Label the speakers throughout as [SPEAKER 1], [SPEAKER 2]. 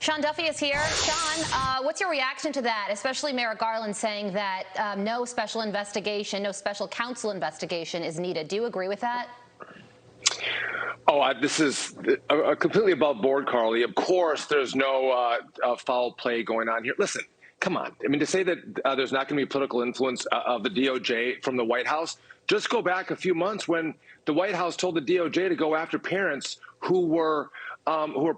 [SPEAKER 1] Sean Duffy is here. Sean, what's your reaction to that, especially Mayor Garland saying that no special investigation, no special counsel investigation is needed? Do you agree with that?
[SPEAKER 2] This is completely above board, Carly. Of course, there's no foul play going on here. Listen, come on. I mean, to say that there's not going to be political influence of the DOJ from the White House, just go back a few months when the White House told the DOJ to go after parents who were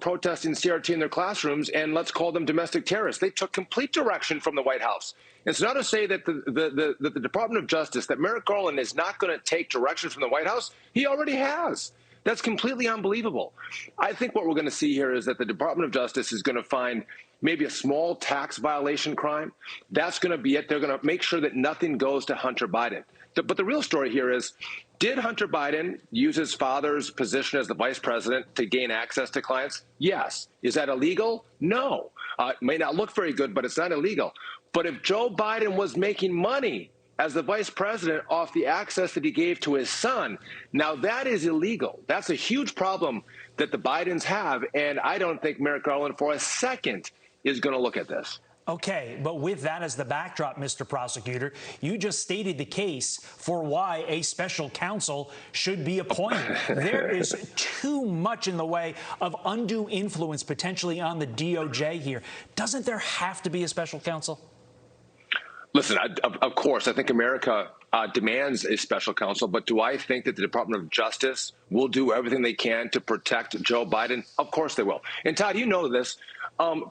[SPEAKER 2] protesting CRT in their classrooms, and let's call them domestic terrorists. They took complete direction from the White House. It's not to say that the Department of Justice, that Merrick Garland is not going to take direction from the White House. He already has. That's completely unbelievable. I think what we're going to see here is that the Department of Justice is going to find maybe a small tax violation crime. That's going to be it. They're going to make sure that nothing goes to Hunter Biden. But the real story here is, did Hunter Biden use his father's position as the vice president to gain access to clients? Yes. Is that illegal? No. It may not look very good, but it's not illegal. But if Joe Biden was making money as the vice president off the access that he gave to his son, now that is illegal. That's a huge problem that the Bidens have, and I don't think Merrick Garland for a second is going to look at this.
[SPEAKER 3] Okay, but with that as the backdrop, Mr. Prosecutor, you just stated the case for why a special counsel should be appointed. There is too much in the way of undue influence potentially on the DOJ here. Doesn't there have to be a special counsel?
[SPEAKER 2] Listen, of course, I think America demands a special counsel, but do I think that the Department of Justice will do everything they can to protect Joe Biden? Of course they will. And Todd, you know this.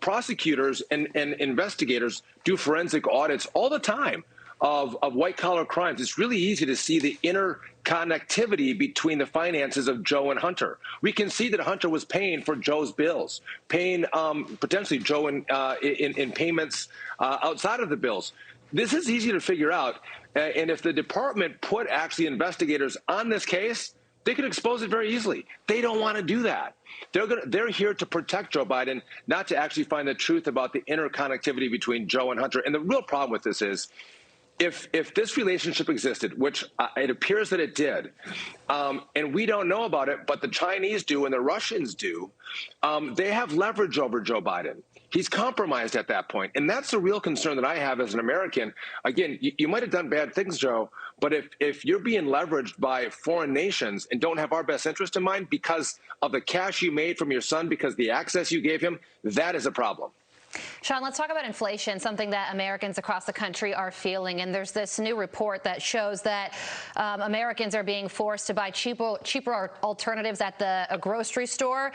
[SPEAKER 2] Prosecutors and investigators do forensic audits all the time of white-collar crimes. It's really easy to see the interconnectivity between the finances of Joe and Hunter. We can see that Hunter was paying for Joe's bills, paying potentially Joe in payments outside of the bills. This is easy to figure out. And if the department put actually investigators on this case, they could expose it very easily. They don't want to do that. They're here to protect Joe Biden, not to actually find the truth about the interconnectivity between Joe and Hunter. And the real problem with this is, if this relationship existed, which it appears that it did, and we don't know about it, but the Chinese do and the Russians do, they have leverage over Joe Biden. He's compromised at that point. And that's the real concern that I have as an American. Again, you might have done bad things, Joe, but if you're being leveraged by foreign nations and don't have our best interest in mind because of the cash you made from your son, because the access you gave him, that is a problem.
[SPEAKER 1] Sean, let's talk about inflation, something that Americans across the country are feeling. And there's this new report that shows that Americans are being forced to buy cheaper alternatives at the grocery store,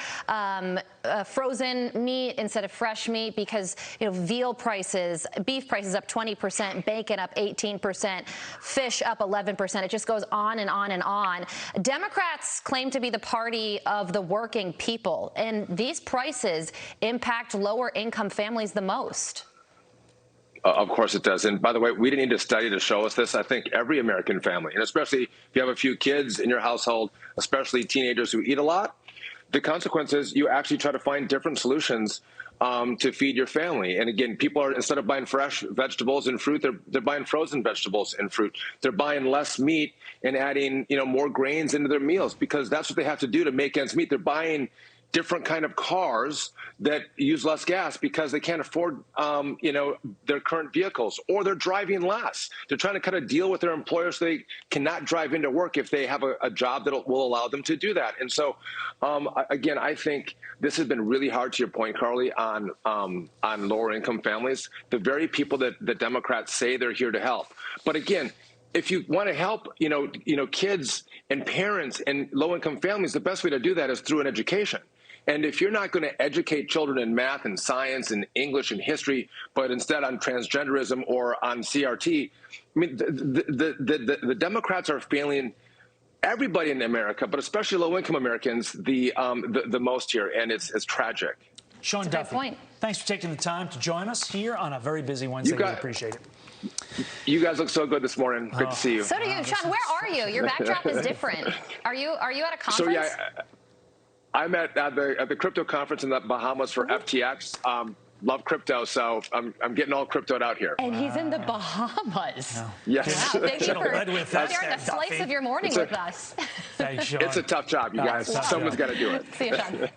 [SPEAKER 1] frozen meat instead of fresh meat, because veal prices, beef prices up 20%, bacon up 18%, fish up 11%. It just goes on and on and on. Democrats claim to be the party of the working people, and these prices impact lower income families the most.
[SPEAKER 2] Of course it does. And by the way, we didn't need a study to show us this. I think every American family, and especially if you have a few kids in your household, especially teenagers who eat a lot, the consequence is you actually try to find different solutions to feed your family. And again, people are, instead of buying fresh vegetables and fruit, they're buying frozen vegetables and fruit. They're buying less meat and adding, more grains into their meals because that's what they have to do to make ends meet. They're buying different kind of cars that use less gas because they can't afford, their current vehicles, or they're driving less. They're trying to kind of deal with their employers so they cannot drive into work if they have a job that will allow them to do that. And so, again, I think this has been really hard, to your point, Carly, on lower income families, the very people that the Democrats say they're here to help. But again, if you want to help, kids and parents and low-income families, the best way to do that is through an education. And if you're not going to educate children in math and science and English and history, but instead on transgenderism or on CRT, I mean, the Democrats are failing everybody in America, but especially low-income Americans, the most here, and it's tragic.
[SPEAKER 3] Sean Duffy, thanks for taking the time to join us here on a very busy Wednesday. We appreciate it.
[SPEAKER 2] You guys look so good this morning. Good to see you.
[SPEAKER 1] So do you, Sean. Where are you? Your backdrop is different. Are you at a conference?
[SPEAKER 2] So yeah, I'm at the crypto conference in the Bahamas for FTX. Love crypto, so I'm getting all cryptoed out here.
[SPEAKER 1] And he's in the Bahamas.
[SPEAKER 2] No. Yes.
[SPEAKER 1] Wow, thank you for sharing the slice of your morning with us.
[SPEAKER 3] Thanks, Sean.
[SPEAKER 2] It's a tough job, you guys. Someone's got to do it.
[SPEAKER 1] See you, Sean.